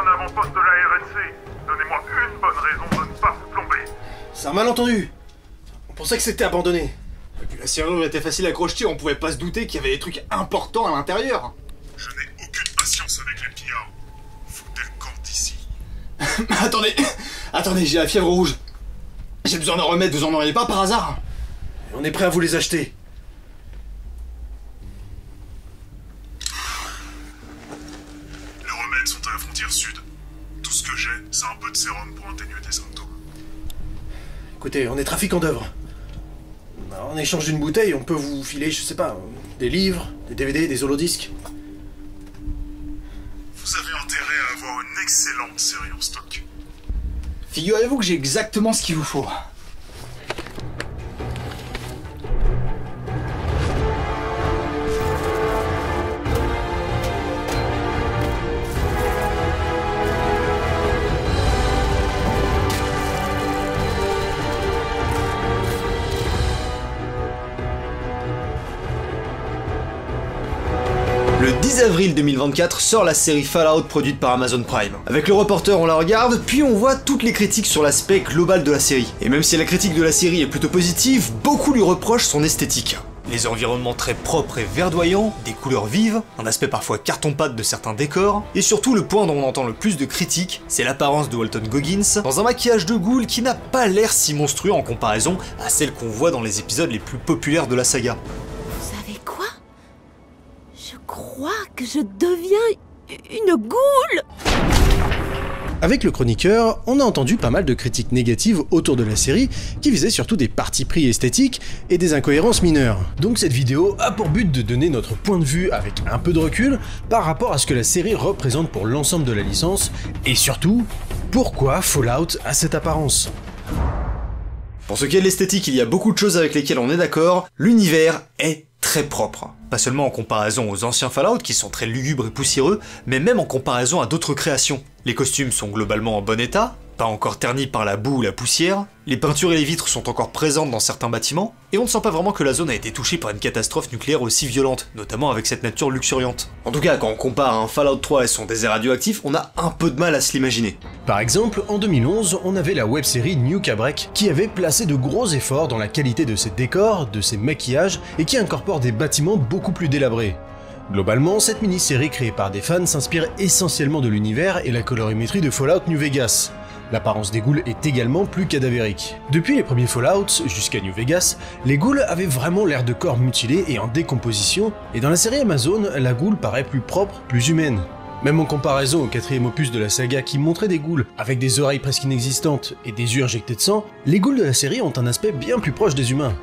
un avant-poste de la RNC. Donnez-moi une bonne raison de ne pas vous plomber. C'est un malentendu. On pensait que c'était abandonné. Et puis la serrure était facile à crocheter, on pouvait pas se douter qu'il y avait des trucs importants à l'intérieur. Je n'ai aucune patience avec les pillards. Foutez le camp d'ici. Attendez, j'ai la fièvre rouge. J'ai besoin d'un remède, vous en auriez pas par hasard? On est prêt à vous les acheter. Les remèdes sont à la frontière sud. Tout ce que j'ai, c'est un peu de sérum pour atténuer des symptômes. Écoutez, on est trafiquants d'œuvres. En échange d'une bouteille, on peut vous filer, je sais pas, des livres, des DVD, des holodisques. Vous avez intérêt à avoir une excellente série en stock. Figurez-vous que j'ai exactement ce qu'il vous faut. Le 10 avril 2024 sort la série Fallout produite par Amazon Prime. Avec le reporter, on la regarde, puis on voit toutes les critiques sur l'aspect global de la série. Et même si la critique de la série est plutôt positive, beaucoup lui reprochent son esthétique. Les environnements très propres et verdoyants, des couleurs vives, un aspect parfois carton-pâte de certains décors, et surtout le point dont on entend le plus de critiques, c'est l'apparence de Walton Goggins dans un maquillage de ghoul qui n'a pas l'air si monstrueux en comparaison à celle qu'on voit dans les épisodes les plus populaires de la saga. Vous savez quoi? Je crois que je deviens une goule. Avec le chroniqueur, on a entendu pas mal de critiques négatives autour de la série qui visaient surtout des partis pris esthétiques et des incohérences mineures. Donc cette vidéo a pour but de donner notre point de vue avec un peu de recul par rapport à ce que la série représente pour l'ensemble de la licence et surtout, pourquoi Fallout a cette apparence. Pour ce qui est de l'esthétique, il y a beaucoup de choses avec lesquelles on est d'accord, l'univers est très propre. Pas seulement en comparaison aux anciens Fallout qui sont très lugubres et poussiéreux, mais même en comparaison à d'autres créations. Les costumes sont globalement en bon état, pas encore ternis par la boue ou la poussière, les peintures et les vitres sont encore présentes dans certains bâtiments, et on ne sent pas vraiment que la zone a été touchée par une catastrophe nucléaire aussi violente, notamment avec cette nature luxuriante. En tout cas, quand on compare un Fallout 3 et son désert radioactif, on a un peu de mal à se l'imaginer. Par exemple, en 2011, on avait la web-série Nuka Break qui avait placé de gros efforts dans la qualité de ses décors, de ses maquillages, et qui incorpore des bâtiments beaucoup plus délabrés. Globalement, cette mini-série créée par des fans s'inspire essentiellement de l'univers et la colorimétrie de Fallout New Vegas. L'apparence des ghouls est également plus cadavérique. Depuis les premiers Fallout jusqu'à New Vegas, les ghouls avaient vraiment l'air de corps mutilés et en décomposition, et dans la série Amazon, la ghoul paraît plus propre, plus humaine. Même en comparaison au 4e opus de la saga qui montrait des ghouls avec des oreilles presque inexistantes et des yeux injectés de sang, les ghouls de la série ont un aspect bien plus proche des humains.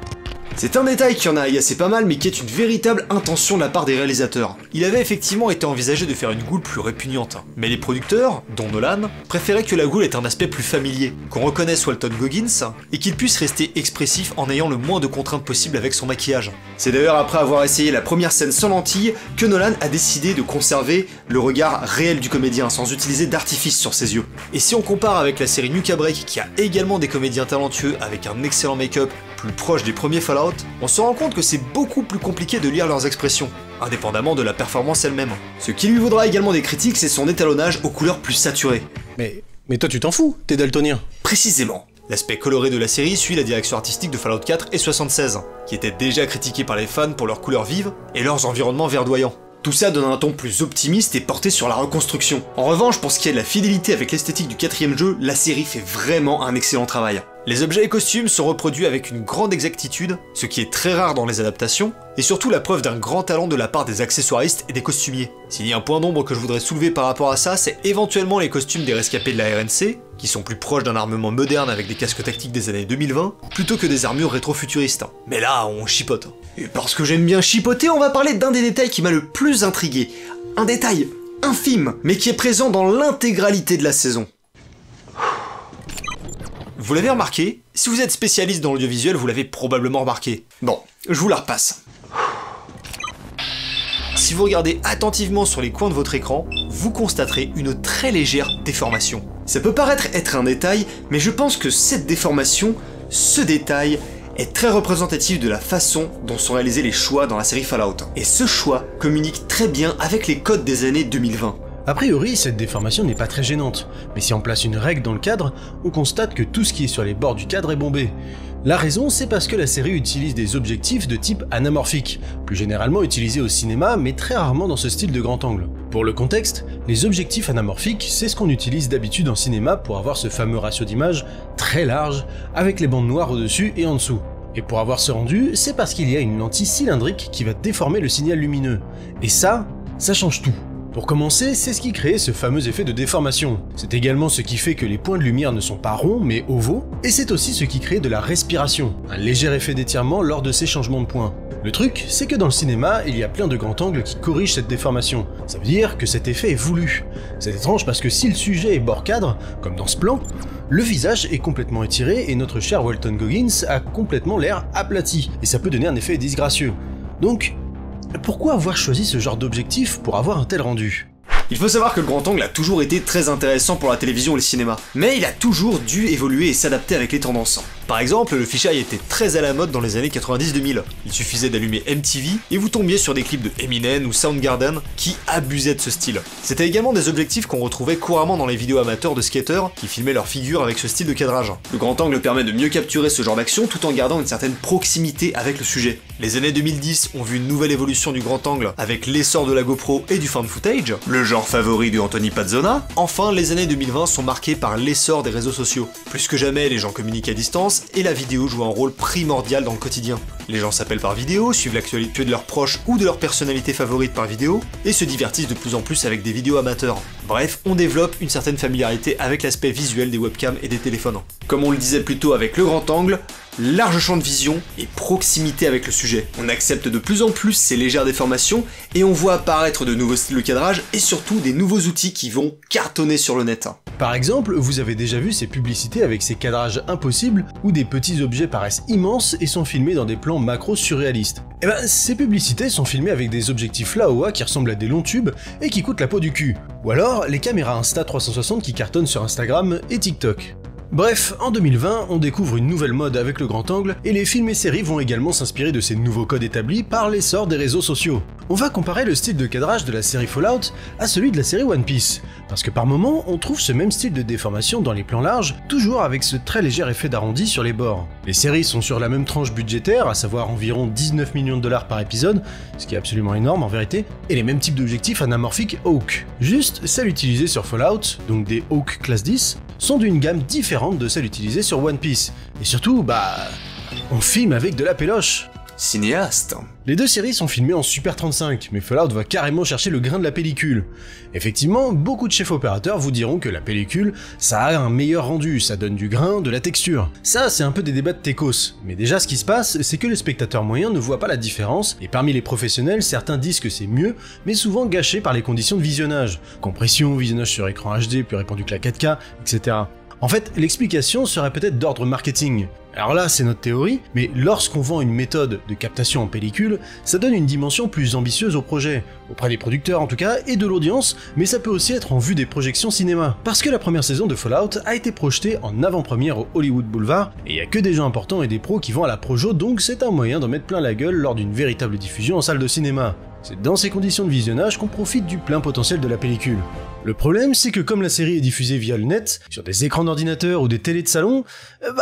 C'est un détail qui en a agacé pas mal mais qui est une véritable intention de la part des réalisateurs. Il avait effectivement été envisagé de faire une ghoul plus répugnante, mais les producteurs, dont Nolan, préféraient que la ghoul ait un aspect plus familier, qu'on reconnaisse Walton Goggins, et qu'il puisse rester expressif en ayant le moins de contraintes possible avec son maquillage. C'est d'ailleurs après avoir essayé la première scène sans lentilles que Nolan a décidé de conserver le regard réel du comédien sans utiliser d'artifice sur ses yeux. Et si on compare avec la série Nuka Break qui a également des comédiens talentueux avec un excellent make-up plus proche des premiers Fallout, on se rend compte que c'est beaucoup plus compliqué de lire leurs expressions, indépendamment de la performance elle-même. Ce qui lui vaudra également des critiques, c'est son étalonnage aux couleurs plus saturées. Mais toi tu t'en fous, t'es daltonien. Précisément. L'aspect coloré de la série suit la direction artistique de Fallout 4 et 76, qui étaient déjà critiqués par les fans pour leurs couleurs vives et leurs environnements verdoyants. Tout ça donne un ton plus optimiste et porté sur la reconstruction. En revanche, pour ce qui est de la fidélité avec l'esthétique du 4e jeu, la série fait vraiment un excellent travail. Les objets et costumes sont reproduits avec une grande exactitude, ce qui est très rare dans les adaptations, et surtout la preuve d'un grand talent de la part des accessoiristes et des costumiers. S'il y a un point d'ombre que je voudrais soulever par rapport à ça, c'est éventuellement les costumes des rescapés de la RNC, qui sont plus proches d'un armement moderne avec des casques tactiques des années 2020, plutôt que des armures rétro-futuristes. Mais là, on chipote. Et parce que j'aime bien chipoter, on va parler d'un des détails qui m'a le plus intrigué. Un détail infime, mais qui est présent dans l'intégralité de la saison. Vous l'avez remarqué? Si vous êtes spécialiste dans l'audiovisuel, vous l'avez probablement remarqué. Bon, je vous la repasse. Si vous regardez attentivement sur les coins de votre écran, vous constaterez une très légère déformation. Ça peut paraître être un détail, mais je pense que cette déformation, ce détail, est très représentatif de la façon dont sont réalisés les choix dans la série Fallout. Et ce choix communique très bien avec les codes des années 2020. A priori, cette déformation n'est pas très gênante, mais si on place une règle dans le cadre, on constate que tout ce qui est sur les bords du cadre est bombé. La raison, c'est parce que la série utilise des objectifs de type anamorphique, plus généralement utilisés au cinéma, mais très rarement dans ce style de grand angle. Pour le contexte, les objectifs anamorphiques, c'est ce qu'on utilise d'habitude en cinéma pour avoir ce fameux ratio d'image très large, avec les bandes noires au-dessus et en dessous. Et pour avoir ce rendu, c'est parce qu'il y a une lentille cylindrique qui va déformer le signal lumineux. Et ça change tout. Pour commencer, c'est ce qui crée ce fameux effet de déformation. C'est également ce qui fait que les points de lumière ne sont pas ronds mais ovaux, et c'est aussi ce qui crée de la respiration, un léger effet d'étirement lors de ces changements de points. Le truc, c'est que dans le cinéma, il y a plein de grands angles qui corrigent cette déformation. Ça veut dire que cet effet est voulu. C'est étrange parce que si le sujet est bord cadre, comme dans ce plan, le visage est complètement étiré et notre cher Walton Goggins a complètement l'air aplati, et ça peut donner un effet disgracieux. Donc, pourquoi avoir choisi ce genre d'objectif pour avoir un tel rendu ? Il faut savoir que le grand angle a toujours été très intéressant pour la télévision et le cinéma, mais il a toujours dû évoluer et s'adapter avec les tendances. Par exemple, le fisheye était très à la mode dans les années 90-2000. Il suffisait d'allumer MTV et vous tombiez sur des clips de Eminem ou Soundgarden qui abusaient de ce style. C'était également des objectifs qu'on retrouvait couramment dans les vidéos amateurs de skateurs qui filmaient leurs figures avec ce style de cadrage. Le grand angle permet de mieux capturer ce genre d'action tout en gardant une certaine proximité avec le sujet. Les années 2010 ont vu une nouvelle évolution du grand angle avec l'essor de la GoPro et du found footage, le genre favori de Anthony Pazzona. Enfin, les années 2020 sont marquées par l'essor des réseaux sociaux. Plus que jamais, les gens communiquent à distance et la vidéo joue un rôle primordial dans le quotidien. Les gens s'appellent par vidéo, suivent l'actualité de leurs proches ou de leur personnalité favorite par vidéo, et se divertissent de plus en plus avec des vidéos amateurs. Bref, on développe une certaine familiarité avec l'aspect visuel des webcams et des téléphones. Comme on le disait plus tôt avec le grand angle, large champ de vision et proximité avec le sujet. On accepte de plus en plus ces légères déformations et on voit apparaître de nouveaux styles de cadrage et surtout des nouveaux outils qui vont cartonner sur le net. Par exemple, vous avez déjà vu ces publicités avec ces cadrages impossibles où des petits objets paraissent immenses et sont filmés dans des plans macro surréalistes. Et ben, ces publicités sont filmées avec des objectifs Laowa qui ressemblent à des longs tubes et qui coûtent la peau du cul. Ou alors, les caméras Insta360 qui cartonnent sur Instagram et TikTok. Bref, en 2020, on découvre une nouvelle mode avec le grand angle, et les films et séries vont également s'inspirer de ces nouveaux codes établis par l'essor des réseaux sociaux. On va comparer le style de cadrage de la série Fallout à celui de la série One Piece, parce que par moments, on trouve ce même style de déformation dans les plans larges, toujours avec ce très léger effet d'arrondi sur les bords. Les séries sont sur la même tranche budgétaire, à savoir environ 19 millions de dollars par épisode, ce qui est absolument énorme en vérité, et les mêmes types d'objectifs anamorphiques Hawk. Juste, celles utilisées sur Fallout, donc des Hawk classe 10, sont d'une gamme différente de celles utilisées sur One Piece. Et surtout, on filme avec de la péloche. Cinéaste. Les deux séries sont filmées en Super 35, mais Fallout va carrément chercher le grain de la pellicule. Effectivement, beaucoup de chefs opérateurs vous diront que la pellicule, ça a un meilleur rendu, ça donne du grain, de la texture. Ça, c'est un peu des débats de techos, mais déjà ce qui se passe, c'est que le spectateur moyen ne voit pas la différence, et parmi les professionnels, certains disent que c'est mieux, mais souvent gâché par les conditions de visionnage. Compression, visionnage sur écran HD plus répandu que la 4K, etc. En fait, l'explication serait peut-être d'ordre marketing. Alors là, c'est notre théorie, mais lorsqu'on vend une méthode de captation en pellicule, ça donne une dimension plus ambitieuse au projet, auprès des producteurs en tout cas, et de l'audience, mais ça peut aussi être en vue des projections cinéma. Parce que la première saison de Fallout a été projetée en avant-première au Hollywood Boulevard, et il y a que des gens importants et des pros qui vont à la projo, donc c'est un moyen d'en mettre plein la gueule lors d'une véritable diffusion en salle de cinéma. C'est dans ces conditions de visionnage qu'on profite du plein potentiel de la pellicule. Le problème, c'est que comme la série est diffusée via le net, sur des écrans d'ordinateur ou des télés de salon,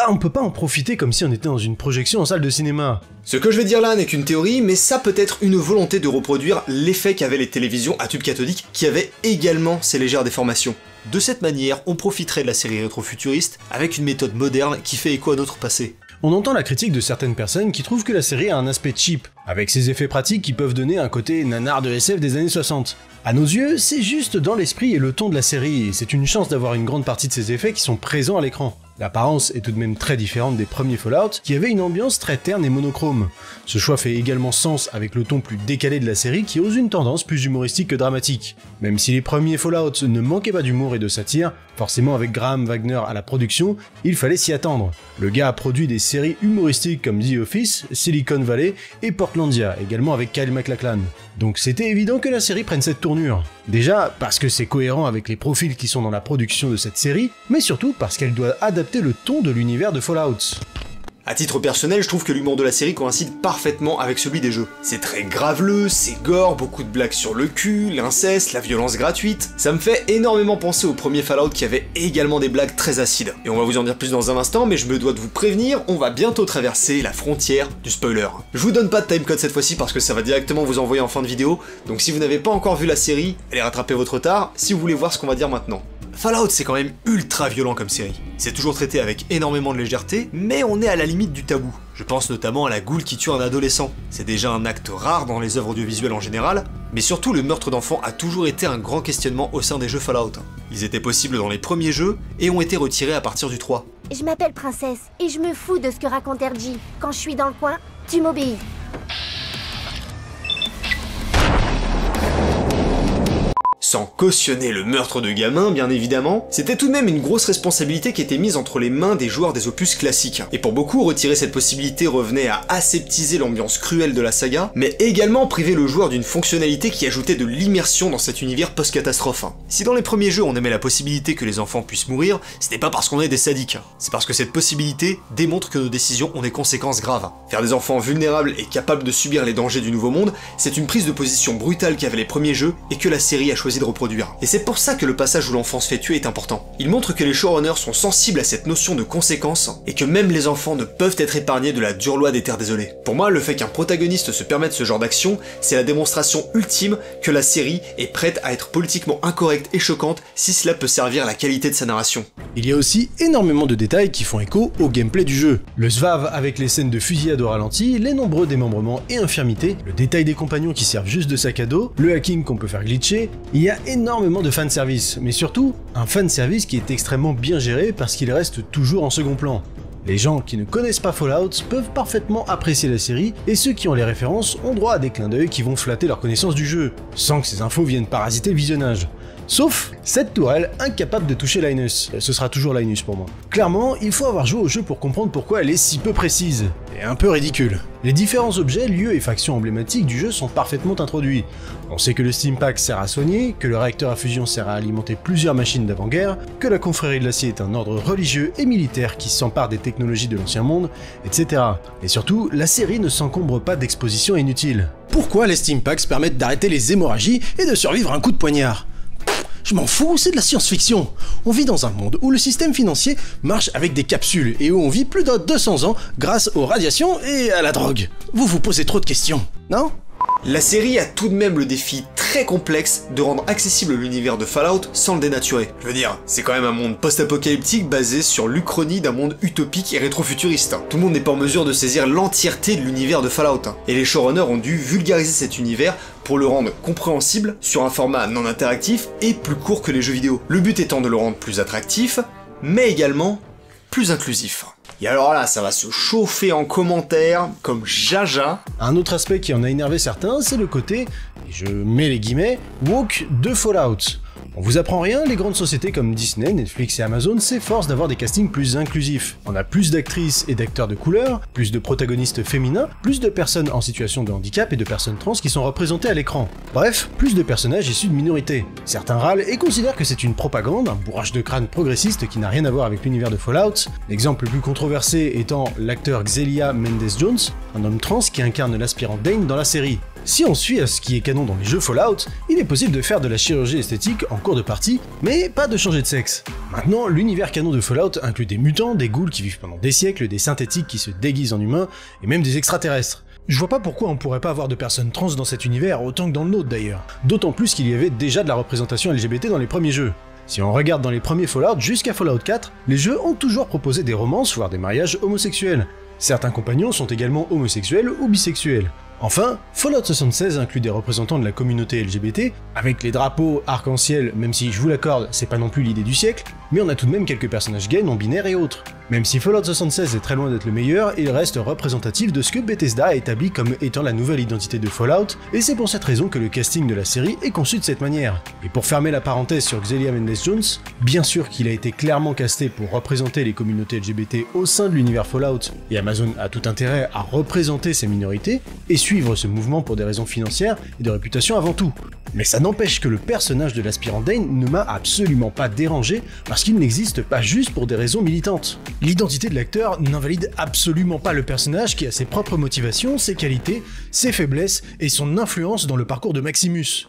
on peut pas en profiter comme si on était dans une projection en salle de cinéma. Ce que je vais dire là n'est qu'une théorie, mais ça peut être une volonté de reproduire l'effet qu'avaient les télévisions à tube cathodique qui avaient également ces légères déformations. De cette manière, on profiterait de la série rétro-futuriste avec une méthode moderne qui fait écho à notre passé. On entend la critique de certaines personnes qui trouvent que la série a un aspect cheap, avec ses effets pratiques qui peuvent donner un côté nanar de SF des années 60. À nos yeux, c'est juste dans l'esprit et le ton de la série, et c'est une chance d'avoir une grande partie de ces effets qui sont présents à l'écran. L'apparence est tout de même très différente des premiers Fallout, qui avaient une ambiance très terne et monochrome. Ce choix fait également sens avec le ton plus décalé de la série qui ose une tendance plus humoristique que dramatique. Même si les premiers Fallout ne manquaient pas d'humour et de satire, forcément avec Graham Wagner à la production, il fallait s'y attendre. Le gars a produit des séries humoristiques comme The Office, Silicon Valley et Portlandia, également avec Kyle MacLachlan. Donc c'était évident que la série prenne cette tournure. Déjà parce que c'est cohérent avec les profils qui sont dans la production de cette série, mais surtout parce qu'elle doit adapter le ton de l'univers de Fallout. À titre personnel, je trouve que l'humour de la série coïncide parfaitement avec celui des jeux. C'est très graveleux, c'est gore, beaucoup de blagues sur le cul, l'inceste, la violence gratuite. Ça me fait énormément penser au premier Fallout qui avait également des blagues très acides. Et on va vous en dire plus dans un instant, mais je me dois de vous prévenir, on va bientôt traverser la frontière du spoiler. Je vous donne pas de timecode cette fois-ci parce que ça va directement vous envoyer en fin de vidéo, donc si vous n'avez pas encore vu la série, allez rattraper votre retard si vous voulez voir ce qu'on va dire maintenant. Fallout, c'est quand même ultra violent comme série. C'est toujours traité avec énormément de légèreté, mais on est à la limite du tabou. Je pense notamment à la goule qui tue un adolescent. C'est déjà un acte rare dans les œuvres audiovisuelles en général, mais surtout le meurtre d'enfants a toujours été un grand questionnement au sein des jeux Fallout. Ils étaient possibles dans les premiers jeux, et ont été retirés à partir du 3. Je m'appelle Princesse, et je me fous de ce que raconte RG. Quand je suis dans le coin, tu m'obéis. Sans cautionner le meurtre de gamins, bien évidemment, c'était tout de même une grosse responsabilité qui était mise entre les mains des joueurs des opus classiques. Et pour beaucoup, retirer cette possibilité revenait à aseptiser l'ambiance cruelle de la saga, mais également priver le joueur d'une fonctionnalité qui ajoutait de l'immersion dans cet univers post-catastrophe. Si dans les premiers jeux on aimait la possibilité que les enfants puissent mourir, ce n'est pas parce qu'on est des sadiques, c'est parce que cette possibilité démontre que nos décisions ont des conséquences graves. Faire des enfants vulnérables et capables de subir les dangers du nouveau monde, c'est une prise de position brutale qu'avaient les premiers jeux et que la série a choisi de reproduire. Et c'est pour ça que le passage où l'enfant se fait tuer est important. Il montre que les showrunners sont sensibles à cette notion de conséquence et que même les enfants ne peuvent être épargnés de la dure loi des terres désolées. Pour moi, le fait qu'un protagoniste se permette ce genre d'action, c'est la démonstration ultime que la série est prête à être politiquement incorrecte et choquante si cela peut servir la qualité de sa narration. Il y a aussi énormément de détails qui font écho au gameplay du jeu. Le SVAV avec les scènes de fusillade au ralenti, les nombreux démembrements et infirmités, le détail des compagnons qui servent juste de sac à dos, le hacking qu'on peut faire glitcher, il y a énormément de fanservice, mais surtout, un fanservice qui est extrêmement bien géré parce qu'il reste toujours en second plan. Les gens qui ne connaissent pas Fallout peuvent parfaitement apprécier la série, et ceux qui ont les références ont droit à des clins d'œil qui vont flatter leur connaissance du jeu, sans que ces infos viennent parasiter le visionnage. Sauf cette tourelle incapable de toucher Linus. Ce sera toujours Linus pour moi. Clairement, il faut avoir joué au jeu pour comprendre pourquoi elle est si peu précise, et un peu ridicule. Les différents objets, lieux et factions emblématiques du jeu sont parfaitement introduits. On sait que le Stimpack sert à soigner, que le réacteur à fusion sert à alimenter plusieurs machines d'avant-guerre, que la confrérie de l'acier est un ordre religieux et militaire qui s'empare des technologies de l'ancien monde, etc. Et surtout, la série ne s'encombre pas d'expositions inutiles. Pourquoi les Stimpaks permettent d'arrêter les hémorragies et de survivre à un coup de poignard ? Je m'en fous, c'est de la science-fiction. On vit dans un monde où le système financier marche avec des capsules et où on vit plus de 200 ans grâce aux radiations et à la drogue. Vous vous posez trop de questions, non ? La série a tout de même le défi très complexe de rendre accessible l'univers de Fallout sans le dénaturer. Je veux dire, c'est quand même un monde post-apocalyptique basé sur l'uchronie d'un monde utopique et rétro-futuriste. Tout le monde n'est pas en mesure de saisir l'entièreté de l'univers de Fallout. Et les showrunners ont dû vulgariser cet univers pour le rendre compréhensible sur un format non interactif et plus court que les jeux vidéo. Le but étant de le rendre plus attractif, mais également plus inclusif. Et alors là, ça va se chauffer en commentaire, comme jaja. Un autre aspect qui en a énervé certains, c'est le côté, et je mets les guillemets, woke de Fallout. On vous apprend rien, les grandes sociétés comme Disney, Netflix et Amazon s'efforcent d'avoir des castings plus inclusifs. On a plus d'actrices et d'acteurs de couleur, plus de protagonistes féminins, plus de personnes en situation de handicap et de personnes trans qui sont représentées à l'écran. Bref, plus de personnages issus de minorités. Certains râlent et considèrent que c'est une propagande, un bourrage de crâne progressiste qui n'a rien à voir avec l'univers de Fallout. L'exemple le plus controversé étant l'acteur Xelia Mendes-Jones, un homme trans qui incarne l'aspirant Dane dans la série. Si on suit à ce qui est canon dans les jeux Fallout, il est possible de faire de la chirurgie esthétique en cours de partie, mais pas de changer de sexe. Maintenant, l'univers canon de Fallout inclut des mutants, des ghouls qui vivent pendant des siècles, des synthétiques qui se déguisent en humains, et même des extraterrestres. Je vois pas pourquoi on pourrait pas avoir de personnes trans dans cet univers, autant que dans le nôtre d'ailleurs. D'autant plus qu'il y avait déjà de la représentation LGBT dans les premiers jeux. Si on regarde dans les premiers Fallout jusqu'à Fallout 4, les jeux ont toujours proposé des romances, voire des mariages homosexuels. Certains compagnons sont également homosexuels ou bisexuels. Enfin, Fallout 76 inclut des représentants de la communauté LGBT, avec les drapeaux arc-en-ciel, même si je vous l'accorde, c'est pas non plus l'idée du siècle, mais on a tout de même quelques personnages gays, non-binaires et autres. Même si Fallout 76 est très loin d'être le meilleur, il reste représentatif de ce que Bethesda a établi comme étant la nouvelle identité de Fallout, et c'est pour cette raison que le casting de la série est conçu de cette manière. Et pour fermer la parenthèse sur Xelia Mendes-Jones, bien sûr qu'il a été clairement casté pour représenter les communautés LGBT au sein de l'univers Fallout, et Amazon a tout intérêt à représenter ces minorités, et suivre ce mouvement pour des raisons financières et de réputation avant tout. Mais ça n'empêche que le personnage de l'aspirant Dane ne m'a absolument pas dérangé parce qu'il n'existe pas juste pour des raisons militantes. L'identité de l'acteur n'invalide absolument pas le personnage qui a ses propres motivations, ses qualités, ses faiblesses et son influence dans le parcours de Maximus.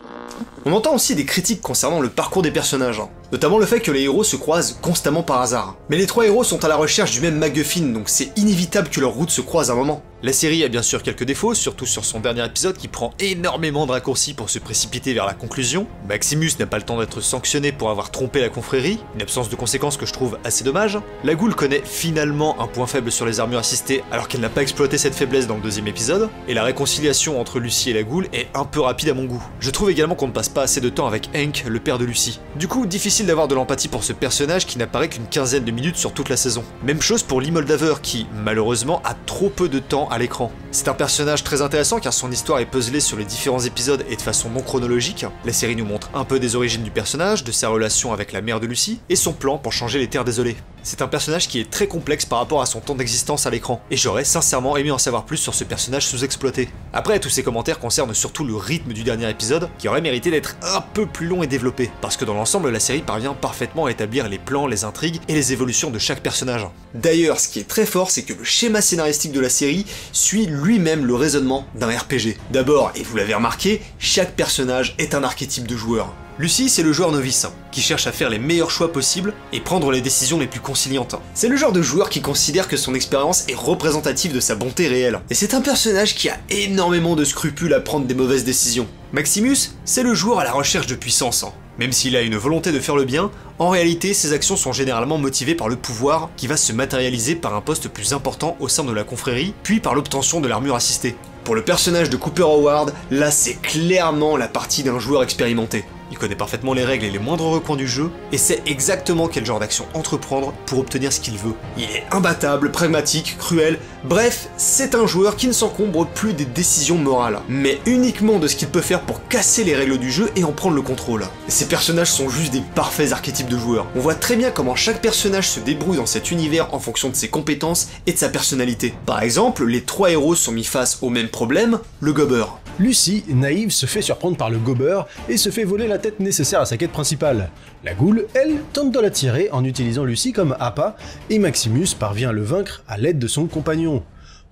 On entend aussi des critiques concernant le parcours des personnages, notamment le fait que les héros se croisent constamment par hasard. Mais les trois héros sont à la recherche du même MacGuffin, donc c'est inévitable que leurs routes se croisent à un moment. La série a bien sûr quelques défauts, surtout sur son dernier épisode qui prend énormément de raccourcis pour se précipiter vers la conclusion. Maximus n'a pas le temps d'être sanctionné pour avoir trompé la confrérie, une absence de conséquences que je trouve assez dommage. La Ghoul connaît finalement un point faible sur les armures assistées alors qu'elle n'a pas exploité cette faiblesse dans le deuxième épisode, et la réconciliation entre Lucy et la Ghoul est un peu rapide à mon goût. Je trouve également qu'on ne passe pas assez de temps avec Hank, le père de Lucy. Du coup, difficile d'avoir de l'empathie pour ce personnage qui n'apparaît qu'une quinzaine de minutes sur toute la saison. Même chose pour Lee Moldaver qui, malheureusement, a trop peu de temps à l'écran. C'est un personnage très intéressant car son histoire est puzzlée sur les différents épisodes et de façon non chronologique. La série nous montre un peu des origines du personnage, de sa relation avec la mère de Lucy, et son plan pour changer les Terres désolées. C'est un personnage qui est très complexe par rapport à son temps d'existence à l'écran, et j'aurais sincèrement aimé en savoir plus sur ce personnage sous-exploité. Après, tous ces commentaires concernent surtout le rythme du dernier épisode, qui aurait mérité d'être un peu plus long et développé, parce que dans l'ensemble, la série parvient parfaitement à établir les plans, les intrigues et les évolutions de chaque personnage. D'ailleurs, ce qui est très fort, c'est que le schéma scénaristique de la série suit lui-même le raisonnement d'un RPG. D'abord, et vous l'avez remarqué, chaque personnage est un archétype de joueur. Lucy, c'est le joueur novice, qui cherche à faire les meilleurs choix possibles et prendre les décisions les plus conciliantes. C'est le genre de joueur qui considère que son expérience est représentative de sa bonté réelle. Et c'est un personnage qui a énormément de scrupules à prendre des mauvaises décisions. Maximus, c'est le joueur à la recherche de puissance. Même s'il a une volonté de faire le bien, en réalité, ses actions sont généralement motivées par le pouvoir qui va se matérialiser par un poste plus important au sein de la confrérie, puis par l'obtention de l'armure assistée. Pour le personnage de Cooper Howard, là c'est clairement la partie d'un joueur expérimenté. Il connaît parfaitement les règles et les moindres recoins du jeu, et sait exactement quel genre d'action entreprendre pour obtenir ce qu'il veut. Il est imbattable, pragmatique, cruel, bref, c'est un joueur qui ne s'encombre plus des décisions morales, mais uniquement de ce qu'il peut faire pour casser les règles du jeu et en prendre le contrôle. Ces personnages sont juste des parfaits archétypes de joueurs. On voit très bien comment chaque personnage se débrouille dans cet univers en fonction de ses compétences et de sa personnalité. Par exemple, les trois héros sont mis face au même problème, le gobber. Lucy, naïve, se fait surprendre par le gobber et se fait voler la tête nécessaire à sa quête principale. La Ghoul, elle, tente de la tirer en utilisant Lucy comme appât, et Maximus parvient à le vaincre à l'aide de son compagnon.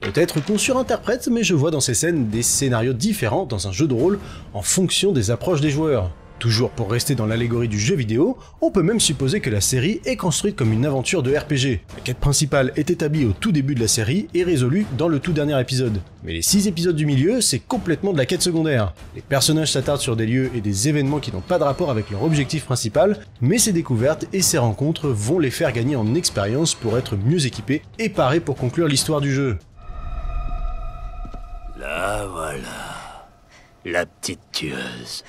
Peut-être qu'on surinterprète, mais je vois dans ces scènes des scénarios différents dans un jeu de rôle en fonction des approches des joueurs. Toujours pour rester dans l'allégorie du jeu vidéo, on peut même supposer que la série est construite comme une aventure de RPG. La quête principale est établie au tout début de la série et résolue dans le tout dernier épisode. Mais les 6 épisodes du milieu, c'est complètement de la quête secondaire. Les personnages s'attardent sur des lieux et des événements qui n'ont pas de rapport avec leur objectif principal, mais ces découvertes et ces rencontres vont les faire gagner en expérience pour être mieux équipés et parés pour conclure l'histoire du jeu. Là voilà, la petite tueuse.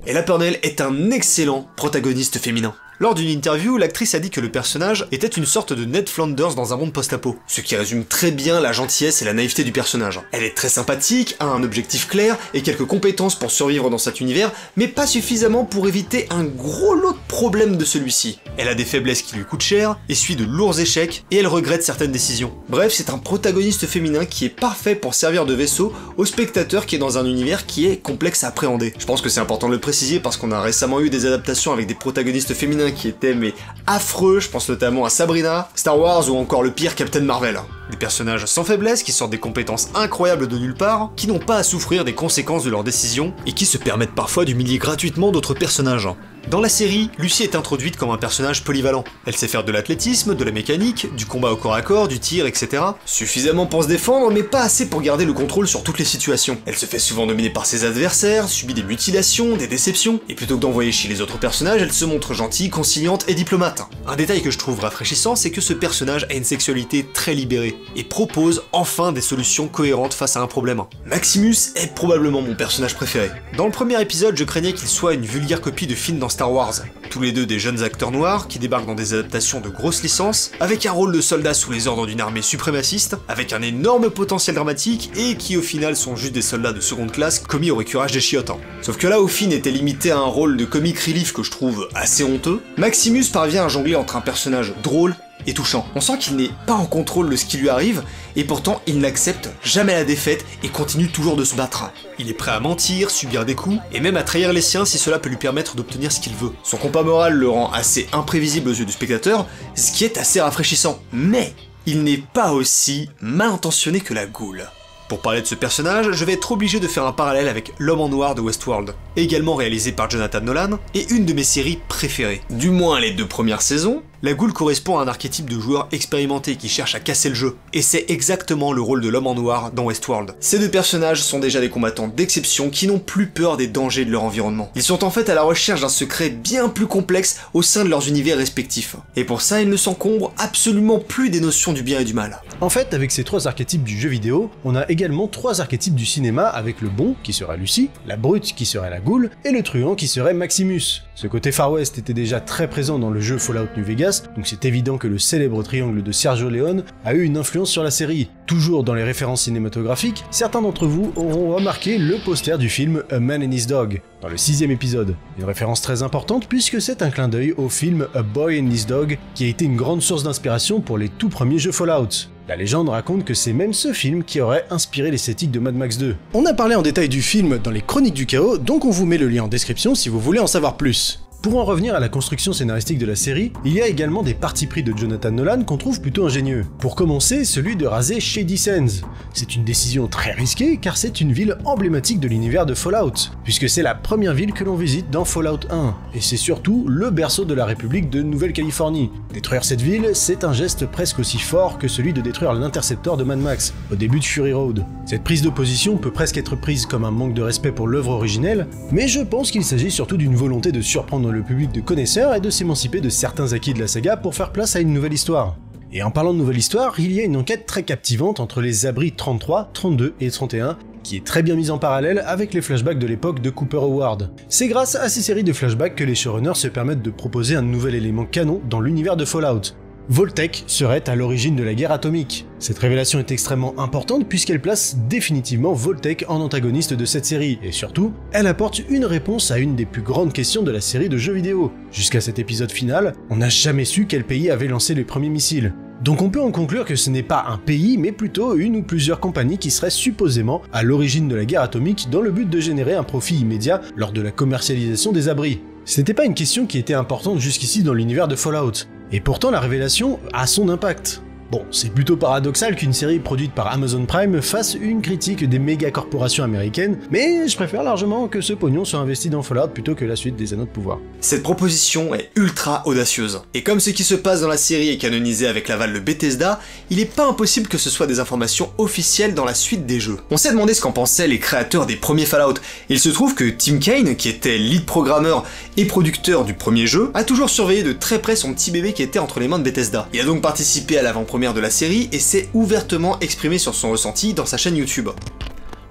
Ella Purnell est un excellent protagoniste féminin. Lors d'une interview, l'actrice a dit que le personnage était une sorte de Ned Flanders dans un monde post-apo, ce qui résume très bien la gentillesse et la naïveté du personnage. Elle est très sympathique, a un objectif clair et quelques compétences pour survivre dans cet univers, mais pas suffisamment pour éviter un gros lot de problèmes de celui-ci. Elle a des faiblesses qui lui coûtent cher, essuie de lourds échecs, et elle regrette certaines décisions. Bref, c'est un protagoniste féminin qui est parfait pour servir de vaisseau au spectateur qui est dans un univers qui est complexe à appréhender. Je pense que c'est important de le préciser parce qu'on a récemment eu des adaptations avec des protagonistes féminins qui étaient mais affreux, je pense notamment à Sabrina, Star Wars ou encore le pire Captain Marvel. Des personnages sans faiblesse qui sortent des compétences incroyables de nulle part, qui n'ont pas à souffrir des conséquences de leurs décisions et qui se permettent parfois d'humilier gratuitement d'autres personnages. Dans la série, Lucy est introduite comme un personnage polyvalent. Elle sait faire de l'athlétisme, de la mécanique, du combat au corps à corps, du tir, etc. Suffisamment pour se défendre, mais pas assez pour garder le contrôle sur toutes les situations. Elle se fait souvent dominer par ses adversaires, subit des mutilations, des déceptions, et plutôt que d'envoyer chier les autres personnages, elle se montre gentille, conciliante et diplomate. Un détail que je trouve rafraîchissant, c'est que ce personnage a une sexualité très libérée, et propose enfin des solutions cohérentes face à un problème. Maximus est probablement mon personnage préféré. Dans le premier épisode, je craignais qu'il soit une vulgaire copie de film dans Star Wars. Tous les deux des jeunes acteurs noirs qui débarquent dans des adaptations de grosses licences, avec un rôle de soldat sous les ordres d'une armée suprémaciste, avec un énorme potentiel dramatique, et qui au final sont juste des soldats de seconde classe commis au récurage des chiottes. Sauf que là où Finn était limité à un rôle de comic relief que je trouve assez honteux, Maximus parvient à jongler entre un personnage drôle et touchant. On sent qu'il n'est pas en contrôle de ce qui lui arrive, et pourtant il n'accepte jamais la défaite et continue toujours de se battre. Il est prêt à mentir, subir des coups, et même à trahir les siens si cela peut lui permettre d'obtenir ce qu'il veut. Son compas moral le rend assez imprévisible aux yeux du spectateur, ce qui est assez rafraîchissant. Mais il n'est pas aussi mal intentionné que la Ghoul. Pour parler de ce personnage, je vais être obligé de faire un parallèle avec L'Homme en Noir de Westworld, également réalisé par Jonathan Nolan, et une de mes séries préférées. Du moins les 2 premières saisons, la Ghoul correspond à un archétype de joueur expérimenté qui cherche à casser le jeu, et c'est exactement le rôle de l'Homme en Noir dans Westworld. Ces 2 personnages sont déjà des combattants d'exception qui n'ont plus peur des dangers de leur environnement. Ils sont en fait à la recherche d'un secret bien plus complexe au sein de leurs univers respectifs, et pour ça ils ne s'encombrent absolument plus des notions du bien et du mal. En fait, avec ces 3 archétypes du jeu vidéo, on a également 3 archétypes du cinéma avec le bon, qui serait Lucie, la brute, qui serait la Ghoul, et le truand, qui serait Maximus. Ce côté Far West était déjà très présent dans le jeu Fallout New Vegas, donc c'est évident que le célèbre triangle de Sergio Leone a eu une influence sur la série. Toujours dans les références cinématographiques, certains d'entre vous auront remarqué le poster du film A Man and His Dog, dans le 6e épisode. Une référence très importante puisque c'est un clin d'œil au film A Boy and His Dog, qui a été une grande source d'inspiration pour les tout premiers jeux Fallout. La légende raconte que c'est même ce film qui aurait inspiré l'esthétique de Mad Max 2. On a parlé en détail du film dans les Chroniques du Chaos, donc on vous met le lien en description si vous voulez en savoir plus. Pour en revenir à la construction scénaristique de la série, il y a également des partis pris de Jonathan Nolan qu'on trouve plutôt ingénieux. Pour commencer, celui de raser Shady Sands. C'est une décision très risquée car c'est une ville emblématique de l'univers de Fallout, puisque c'est la première ville que l'on visite dans Fallout 1, et c'est surtout le berceau de la République de Nouvelle-Californie. Détruire cette ville, c'est un geste presque aussi fort que celui de détruire l'Interceptor de Mad Max, au début de Fury Road. Cette prise de position peut presque être prise comme un manque de respect pour l'œuvre originelle, mais je pense qu'il s'agit surtout d'une volonté de surprendre le public de connaisseurs et de s'émanciper de certains acquis de la saga pour faire place à une nouvelle histoire. Et en parlant de nouvelle histoire, il y a une enquête très captivante entre les abris 33, 32 et 31, qui est très bien mise en parallèle avec les flashbacks de l'époque de Cooper Howard. C'est grâce à ces séries de flashbacks que les showrunners se permettent de proposer un nouvel élément canon dans l'univers de Fallout. Voltec serait à l'origine de la guerre atomique. Cette révélation est extrêmement importante puisqu'elle place définitivement Voltec en antagoniste de cette série, et surtout, elle apporte une réponse à une des plus grandes questions de la série de jeux vidéo. Jusqu'à cet épisode final, on n'a jamais su quel pays avait lancé les premiers missiles. Donc on peut en conclure que ce n'est pas un pays, mais plutôt une ou plusieurs compagnies qui seraient supposément à l'origine de la guerre atomique dans le but de générer un profit immédiat lors de la commercialisation des abris. C'était pas une question qui était importante jusqu'ici dans l'univers de Fallout. Et pourtant la révélation a son impact. Bon, c'est plutôt paradoxal qu'une série produite par Amazon Prime fasse une critique des méga corporations américaines, mais je préfère largement que ce pognon soit investi dans Fallout plutôt que la suite des Anneaux de Pouvoir. Cette proposition est ultra audacieuse. Et comme ce qui se passe dans la série est canonisé avec l'aval de Bethesda, il est pas impossible que ce soit des informations officielles dans la suite des jeux. On s'est demandé ce qu'en pensaient les créateurs des premiers Fallout. Il se trouve que Tim Kaine, qui était lead programmeur et producteur du premier jeu, a toujours surveillé de très près son petit bébé qui était entre les mains de Bethesda. Il a donc participé à l'avant-première de la série et s'est ouvertement exprimé sur son ressenti dans sa chaîne YouTube.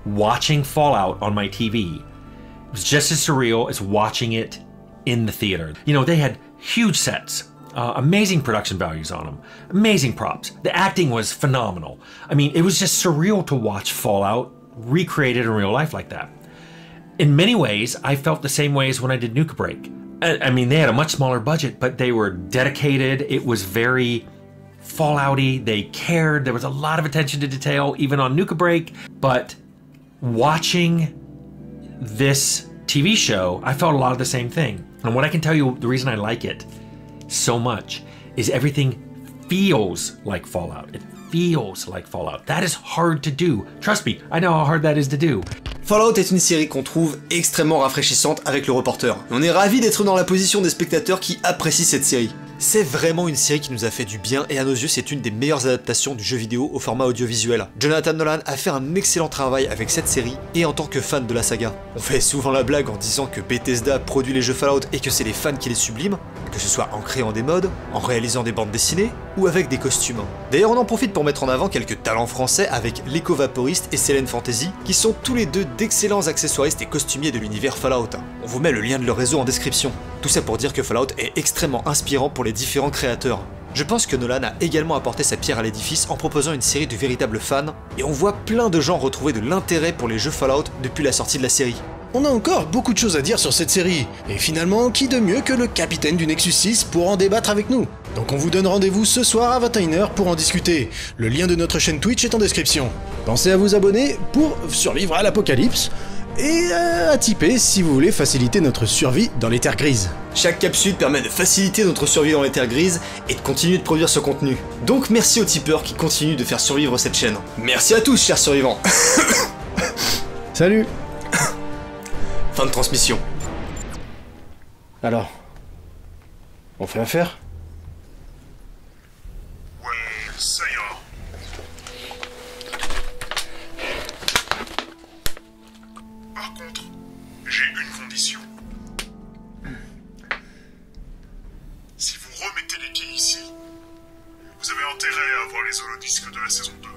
Watching Fallout on my TV was just as surreal as watching it in the theater. You know, they had huge sets, amazing production values on them, amazing props. The acting was phenomenal. I mean, it was just surreal to watch Fallout recreated in real life like that. In many ways, I felt the same way as when I did Nuka Break. I mean, they had a much smaller budget, but they were dedicated. It was very Fallout-y, they cared, there was a lot of attention to detail, even on Nuka Break, but watching this TV show, I felt a lot of the same thing. And what I can tell you, the reason I like it so much is everything feels like Fallout. It feels like Fallout. That is hard to do. Trust me, I know how hard that is to do. Fallout est une série qu'on trouve extrêmement rafraîchissante avec le reporter. Et on est ravis d'être dans la position des spectateurs qui apprécient cette série. C'est vraiment une série qui nous a fait du bien et à nos yeux c'est une des meilleures adaptations du jeu vidéo au format audiovisuel. Jonathan Nolan a fait un excellent travail avec cette série et en tant que fan de la saga. On fait souvent la blague en disant que Bethesda produit les jeux Fallout et que c'est les fans qui les subliment, que ce soit en créant des mods, en réalisant des bandes dessinées ou avec des costumes. D'ailleurs on en profite pour mettre en avant quelques talents français avec l'Eco-Vaporiste et Selene Fantasy qui sont tous les deux d'excellents accessoiristes et costumiers de l'univers Fallout. On vous met le lien de leur réseau en description. Tout ça pour dire que Fallout est extrêmement inspirant pour les différents créateurs. Je pense que Nolan a également apporté sa pierre à l'édifice en proposant une série de véritables fans, et on voit plein de gens retrouver de l'intérêt pour les jeux Fallout depuis la sortie de la série. On a encore beaucoup de choses à dire sur cette série, et finalement, qui de mieux que le capitaine du Nexus 6 pour en débattre avec nous? Donc on vous donne rendez-vous ce soir à 21h pour en discuter. Le lien de notre chaîne Twitch est en description. Pensez à vous abonner pour survivre à l'apocalypse et à tiper si vous voulez faciliter notre survie dans les terres grises. Chaque capsule permet de faciliter notre survie dans les terres grises et de continuer de produire ce contenu. Donc merci aux tipeurs qui continuent de faire survivre cette chaîne. Merci à tous, chers survivants. Salut. Fin de transmission. Alors, on fait affaire? Ouais, ça ira. Par contre, j'ai une condition. Si vous remettez les pieds ici, vous avez intérêt à avoir les holodisques de la saison 2.